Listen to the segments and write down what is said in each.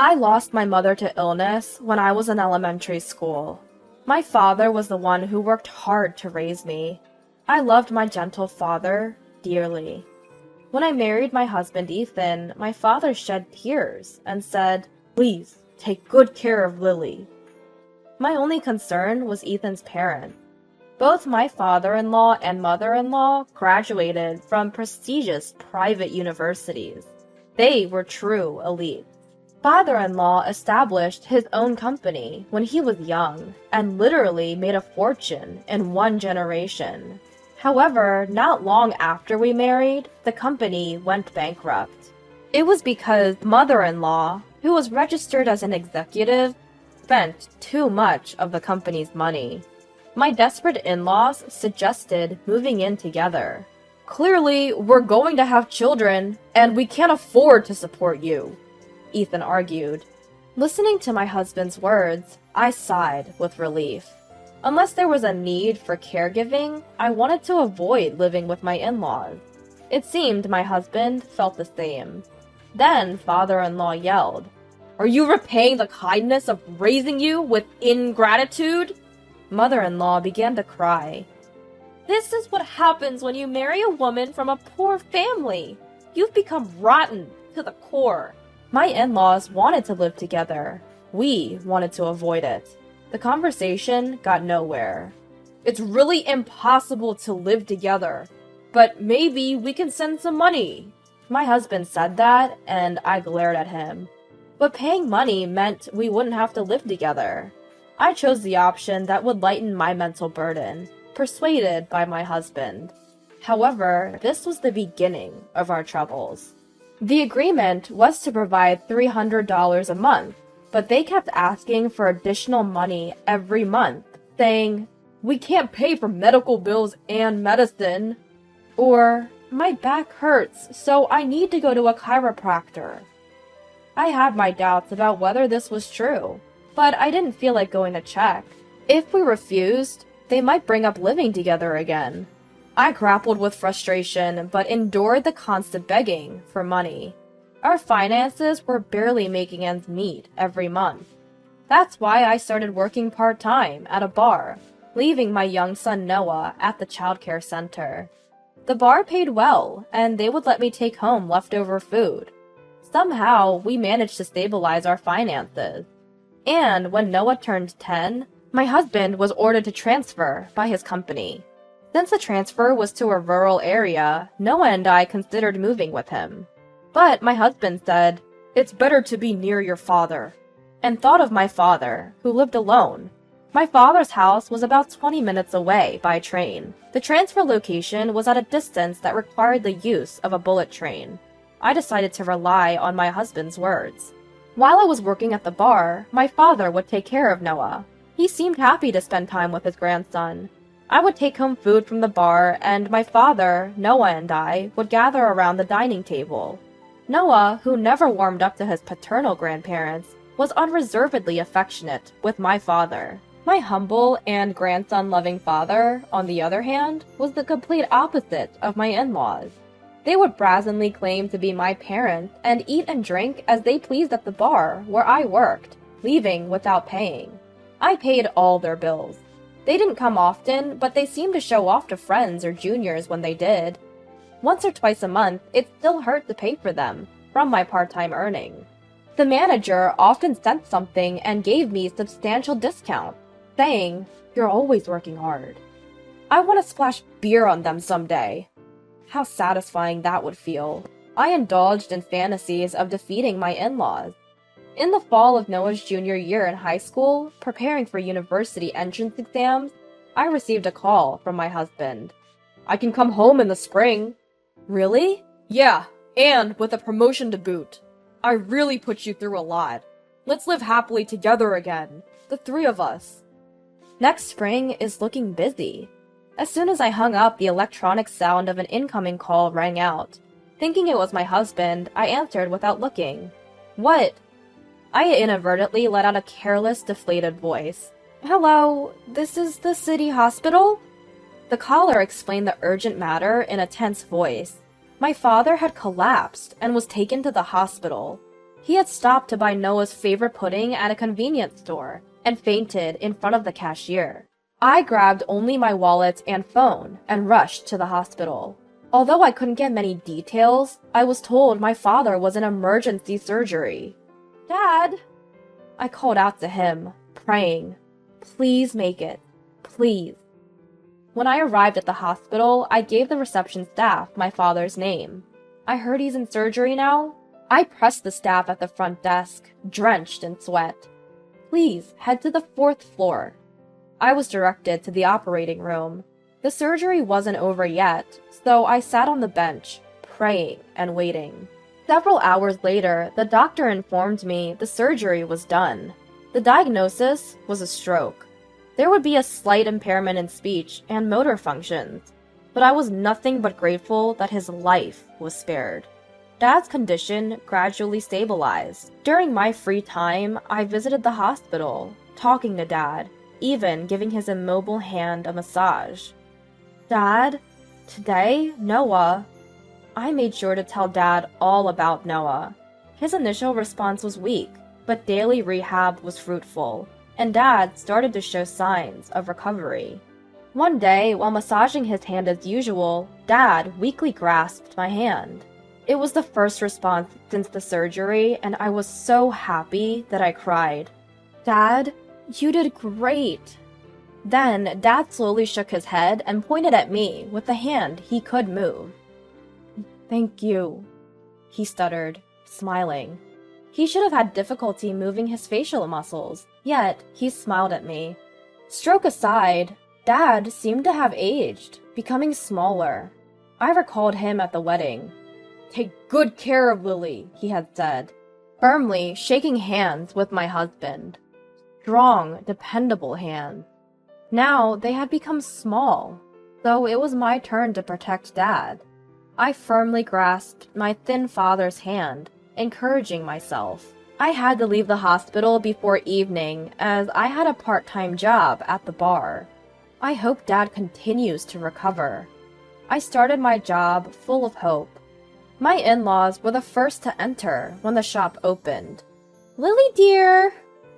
I lost my mother to illness when I was in elementary school. My father was the one who worked hard to raise me. I loved my gentle father dearly. When I married my husband Ethan, my father shed tears and said, "Please, take good care of Lily." My only concern was Ethan's parents. Both my father-in-law and mother-in-law graduated from prestigious private universities. They were true elites. Father-in-law established his own company when he was young and literally made a fortune in one generation. However, not long after we married, the company went bankrupt. It was because mother-in-law, who was registered as an executive, spent too much of the company's money. My desperate in-laws suggested moving in together. "Clearly, we're going to have children, and we can't afford to support you," Ethan argued. Listening to my husband's words, I sighed with relief. Unless there was a need for caregiving, I wanted to avoid living with my in-laws. It seemed my husband felt the same. Then father-in-law yelled, "Are you repaying the kindness of raising you with ingratitude?" Mother-in-law began to cry. "This is what happens when you marry a woman from a poor family. You've become rotten to the core." My in-laws wanted to live together. We wanted to avoid it. The conversation got nowhere. "It's really impossible to live together, but maybe we can send some money." My husband said that, and I glared at him. But paying money meant we wouldn't have to live together. I chose the option that would lighten my mental burden, persuaded by my husband. However, this was the beginning of our troubles. The agreement was to provide $300 a month, but they kept asking for additional money every month, saying, "We can't pay for medical bills and medicine," or "My back hurts, so I need to go to a chiropractor." I had my doubts about whether this was true, but I didn't feel like going to check. If we refused, they might bring up living together again. I grappled with frustration, but endured the constant begging for money. Our finances were barely making ends meet every month. That's why I started working part-time at a bar, leaving my young son Noah at the childcare center. The bar paid well, and they would let me take home leftover food. Somehow, we managed to stabilize our finances. And when Noah turned 10, my husband was ordered to transfer by his company. Since the transfer was to a rural area, Noah and I considered moving with him. But my husband said, "It's better to be near your father," and thought of my father, who lived alone. My father's house was about 20 minutes away by train. The transfer location was at a distance that required the use of a bullet train. I decided to rely on my husband's words. While I was working at the bar, my father would take care of Noah. He seemed happy to spend time with his grandson. I would take home food from the bar, and my father, Noah, and I would gather around the dining table. Noah, who never warmed up to his paternal grandparents, was unreservedly affectionate with my father. My humble and grandson-loving father, on the other hand, was the complete opposite of my in-laws. They would brazenly claim to be my parents and eat and drink as they pleased at the bar where I worked, leaving without paying. I paid all their bills. They didn't come often, but they seemed to show off to friends or juniors when they did. Once or twice a month, it still hurt to pay for them, from my part-time earnings. The manager often sent something and gave me substantial discount, saying, "You're always working hard." I want to splash beer on them someday. How satisfying that would feel. I indulged in fantasies of defeating my in-laws. In the fall of Noah's junior year in high school, preparing for university entrance exams, I received a call from my husband. "I can come home in the spring." "Really?" "Yeah, and with a promotion to boot. I really put you through a lot. Let's live happily together again, the three of us." Next spring is looking busy. As soon as I hung up, the electronic sound of an incoming call rang out. Thinking it was my husband, I answered without looking. "What?" I inadvertently let out a careless, deflated voice. "Hello, this is the city hospital?" The caller explained the urgent matter in a tense voice. My father had collapsed and was taken to the hospital. He had stopped to buy Noah's favorite pudding at a convenience store and fainted in front of the cashier. I grabbed only my wallet and phone and rushed to the hospital. Although I couldn't get many details, I was told my father was in emergency surgery. "Dad!" I called out to him, praying, "Please make it. Please." When I arrived at the hospital, I gave the reception staff my father's name. "I heard he's in surgery now." I pressed the staff at the front desk, drenched in sweat. "Please, head to the 4th floor." I was directed to the operating room. The surgery wasn't over yet, so I sat on the bench, praying and waiting. Several hours later, the doctor informed me the surgery was done. The diagnosis was a stroke. There would be a slight impairment in speech and motor functions, but I was nothing but grateful that his life was spared. Dad's condition gradually stabilized. During my free time, I visited the hospital, talking to Dad, even giving his immobile hand a massage. "Dad, today, Noah." I made sure to tell Dad all about Noah. His initial response was weak, but daily rehab was fruitful, and Dad started to show signs of recovery. One day, while massaging his hand as usual, Dad weakly grasped my hand. It was the first response since the surgery, and I was so happy that I cried. "Dad, you did great." Then, Dad slowly shook his head and pointed at me with the hand he could move. "Thank you," he stuttered, smiling. He should have had difficulty moving his facial muscles, yet he smiled at me. Stroke aside, Dad seemed to have aged, becoming smaller. I recalled him at the wedding. "Take good care of Lily," he had said, firmly shaking hands with my husband. Strong, dependable hands. Now they had become small, so it was my turn to protect Dad. I firmly grasped my thin father's hand, encouraging myself. I had to leave the hospital before evening as I had a part-time job at the bar. I hope Dad continues to recover. I started my job full of hope. My in-laws were the first to enter when the shop opened. "Lily dear,"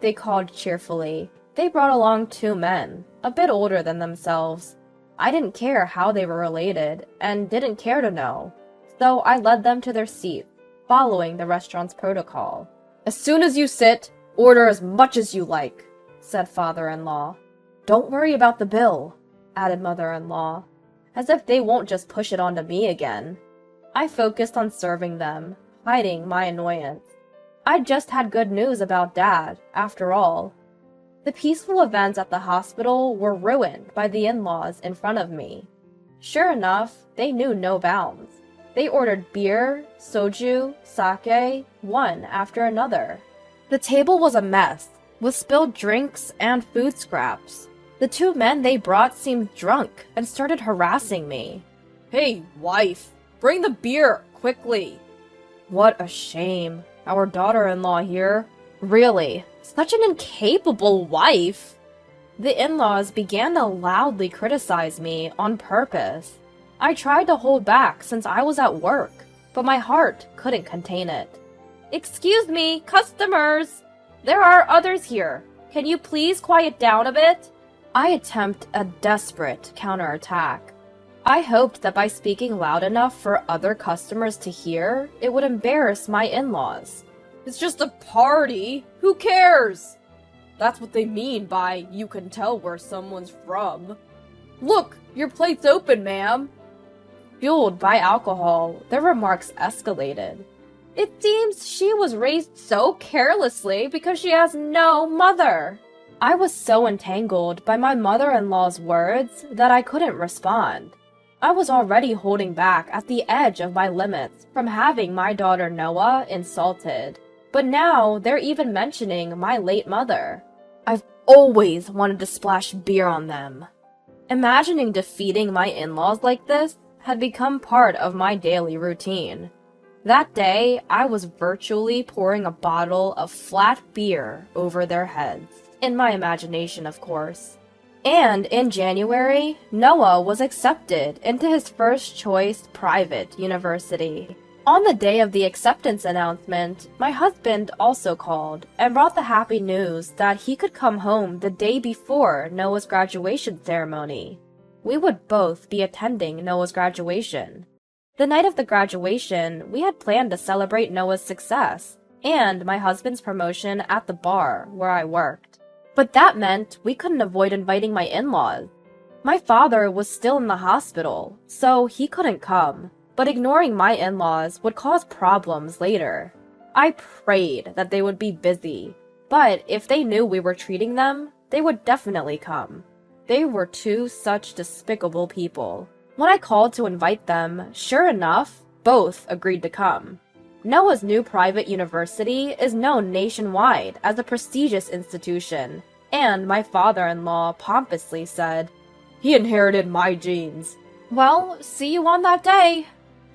they called cheerfully. They brought along 2 men, a bit older than themselves. I didn't care how they were related, and didn't care to know, so I led them to their seats, following the restaurant's protocol. "As soon as you sit, order as much as you like," said father-in-law. "Don't worry about the bill," added mother-in-law, as if they won't just push it onto me again. I focused on serving them, hiding my annoyance. I'd just had good news about Dad, after all. The peaceful events at the hospital were ruined by the in-laws in front of me. Sure enough, they knew no bounds. They ordered beer, soju, sake, one after another. The table was a mess, with spilled drinks and food scraps. The 2 men they brought seemed drunk and started harassing me. "Hey, wife, bring the beer, quickly." What a shame. Our daughter-in-law here. Really, such an incapable wife. The in-laws began to loudly criticize me on purpose. I tried to hold back since I was at work, but my heart couldn't contain it. "Excuse me, customers! There are others here. Can you please quiet down a bit?" I attempt a desperate counterattack. I hoped that by speaking loud enough for other customers to hear, it would embarrass my in-laws. "It's just a party. Who cares?" That's what they mean by "you can tell where someone's from." "Look, your plate's open, ma'am." Fueled by alcohol, their remarks escalated. "It seems she was raised so carelessly because she has no mother." I was so entangled by my mother-in-law's words that I couldn't respond. I was already holding back at the edge of my limits from having my daughter Noah insulted. But now they're even mentioning my late mother. I've always wanted to splash beer on them. Imagining defeating my in-laws like this had become part of my daily routine. That day, I was virtually pouring a bottle of flat beer over their heads. In my imagination, of course. And in January, Noah was accepted into his first choice private university. On the day of the acceptance announcement, my husband also called and brought the happy news that he could come home the day before Noah's graduation ceremony. We would both be attending Noah's graduation. The night of the graduation, we had planned to celebrate Noah's success and my husband's promotion at the bar where I worked. But that meant we couldn't avoid inviting my in-laws. My father was still in the hospital, so he couldn't come. But ignoring my in-laws would cause problems later. I prayed that they would be busy, but if they knew we were treating them, they would definitely come. They were two such despicable people. When I called to invite them, sure enough, both agreed to come. Noah's new private university is known nationwide as a prestigious institution, and my father-in-law pompously said, "He inherited my genes." Well, see you on that day.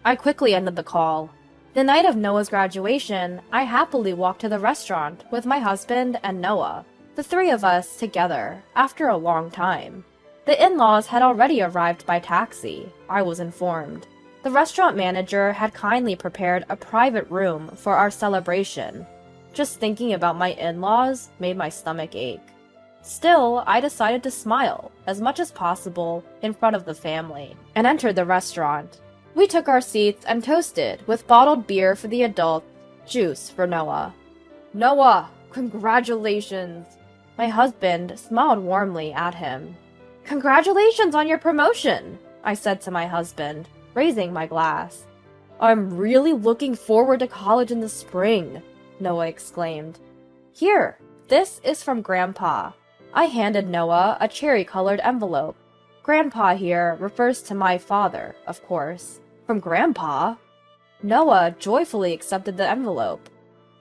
I quickly ended the call. The night of Noah's graduation, I happily walked to the restaurant with my husband and Noah, the three of us together, after a long time. The in-laws had already arrived by taxi, I was informed. The restaurant manager had kindly prepared a private room for our celebration. Just thinking about my in-laws made my stomach ache. Still, I decided to smile as much as possible in front of the family and entered the restaurant. We took our seats and toasted with bottled beer for the adults, juice for Noah. "Noah, congratulations!" My husband smiled warmly at him. "Congratulations on your promotion," I said to my husband, raising my glass. "I'm really looking forward to college in the spring," Noah exclaimed. "Here, this is from Grandpa." I handed Noah a cherry-colored envelope. Grandpa here refers to my father, of course. From Grandpa? Noah joyfully accepted the envelope.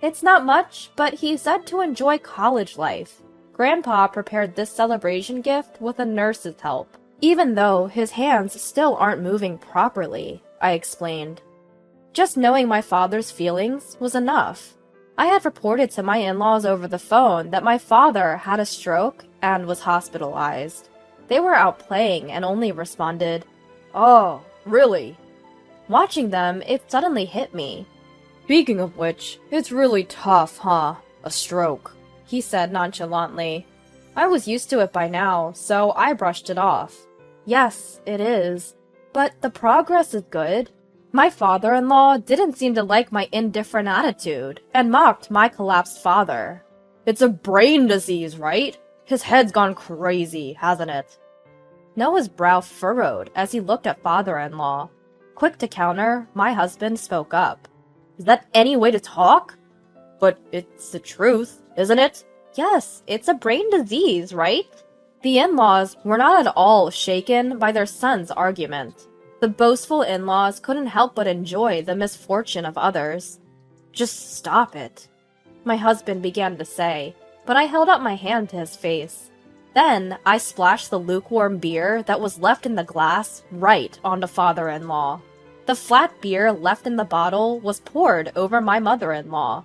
It's not much, but he said to enjoy college life. Grandpa prepared this celebration gift with a nurse's help, even though his hands still aren't moving properly, I explained. Just knowing my father's feelings was enough. I had reported to my in-laws over the phone that my father had a stroke and was hospitalized. They were out playing and only responded, "Oh, really?" Watching them, it suddenly hit me. "Speaking of which, it's really tough, huh? A stroke," he said nonchalantly. I was used to it by now, so I brushed it off. Yes, it is. But the progress is good. My father-in-law didn't seem to like my indifferent attitude and mocked my collapsed father. "It's a brain disease, right? His head's gone crazy, hasn't it?" Noah's brow furrowed as he looked at father-in-law. Quick to counter, my husband spoke up. "Is that any way to talk?" "But it's the truth, isn't it?" "Yes, it's a brain disease, right?" The in-laws were not at all shaken by their son's argument. The boastful in-laws couldn't help but enjoy the misfortune of others. "Just stop it," my husband began to say, but I held up my hand to his face. Then I splashed the lukewarm beer that was left in the glass right onto father-in-law. The flat beer left in the bottle was poured over my mother-in-law.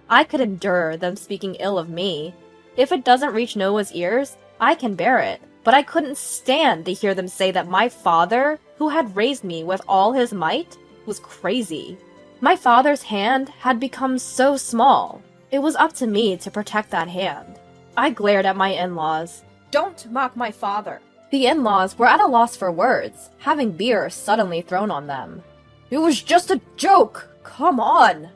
I could endure them speaking ill of me. If it doesn't reach Noah's ears, I can bear it. But I couldn't stand to hear them say that my father, who had raised me with all his might, was crazy. My father's hand had become so small. It was up to me to protect that hand. I glared at my in-laws. "Don't mock my father." The in-laws were at a loss for words, having beer suddenly thrown on them. "It was just a joke! Come on!"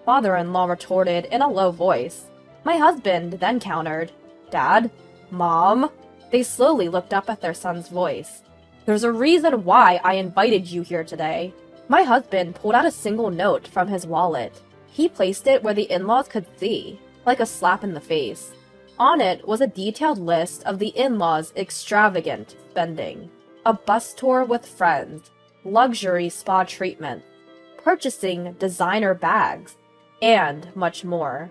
Father-in-law retorted in a low voice. My husband then countered, "Dad? Mom?" They slowly looked up at their son's voice. "There's a reason why I invited you here today." My husband pulled out a single note from his wallet. He placed it where the in-laws could see, like a slap in the face. On it was a detailed list of the in-laws' extravagant spending. A bus tour with friends, luxury spa treatment, purchasing designer bags, and much more.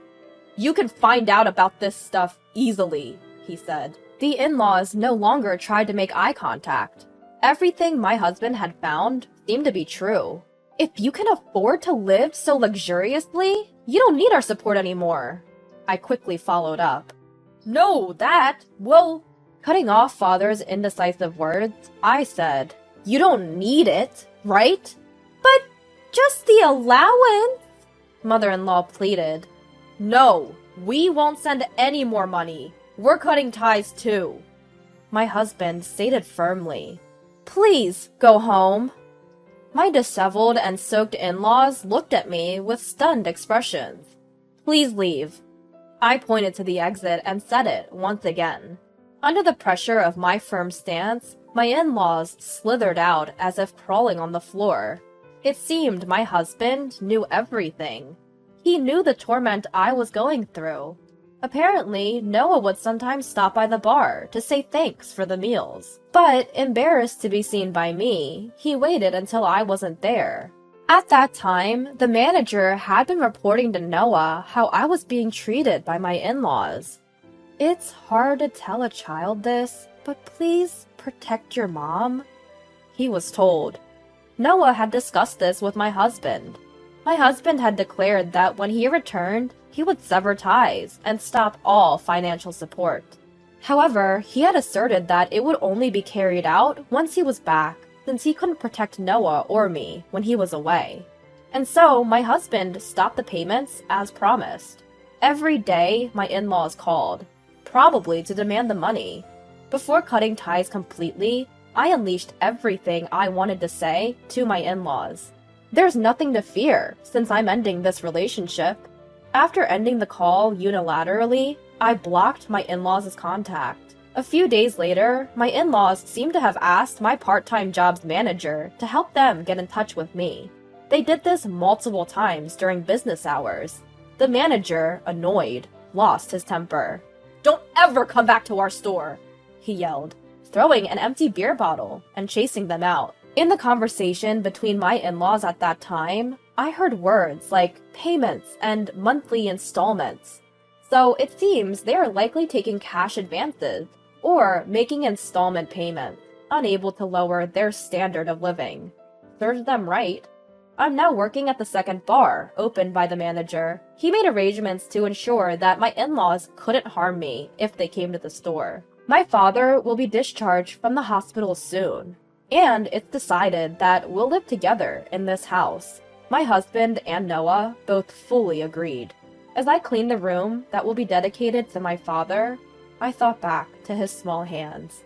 "You can find out about this stuff easily," he said. The in-laws no longer tried to make eye contact. Everything my husband had found seemed to be true. "If you can afford to live so luxuriously, you don't need our support anymore," I quickly followed up. "No, that, well..." Cutting off father's indecisive words, I said, "You don't need it, right?" "But Just the allowance, mother-in-law pleaded. No, we won't send any more money. We're cutting ties too. My husband stated firmly. Please go home. My disheveled and soaked in-laws looked at me with stunned expressions. Please leave. I pointed to the exit and said it once again. Under the pressure of my firm stance, my in-laws slithered out as if crawling on the floor. It seemed my husband knew everything. He knew the torment I was going through. Apparently, Noah would sometimes stop by the bar to say thanks for the meals. But, embarrassed to be seen by me, he waited until I wasn't there. At that time, the manager had been reporting to Noah how I was being treated by my in-laws. It's hard to tell a child this, but please protect your mom, he was told. Noah had discussed this with my husband. My husband had declared that when he returned, he would sever ties and stop all financial support. However, he had asserted that it would only be carried out once he was back, since he couldn't protect Noah or me when he was away. And so, my husband stopped the payments as promised. Every day, my in-laws called, probably to demand the money. Before cutting ties completely, I unleashed everything I wanted to say to my in-laws. There's nothing to fear, since I'm ending this relationship. After ending the call unilaterally, I blocked my in-laws' contact. A few days later, my in-laws seemed to have asked my part-time job's manager to help them get in touch with me. They did this multiple times during business hours. The manager, annoyed, lost his temper. "Don't ever come back to our store," he yelled, throwing an empty beer bottle and chasing them out. In the conversation between my in-laws at that time, I heard words like payments and monthly installments. So it seems they are likely taking cash advances or making installment payments, unable to lower their standard of living. Serves them right. I'm now working at the second bar, opened by the manager. He made arrangements to ensure that my in-laws couldn't harm me if they came to the store. My father will be discharged from the hospital soon, and it's decided that we'll live together in this house. My husband and Noah both fully agreed. As I cleaned the room that will be dedicated to my father, I thought back to his small hands.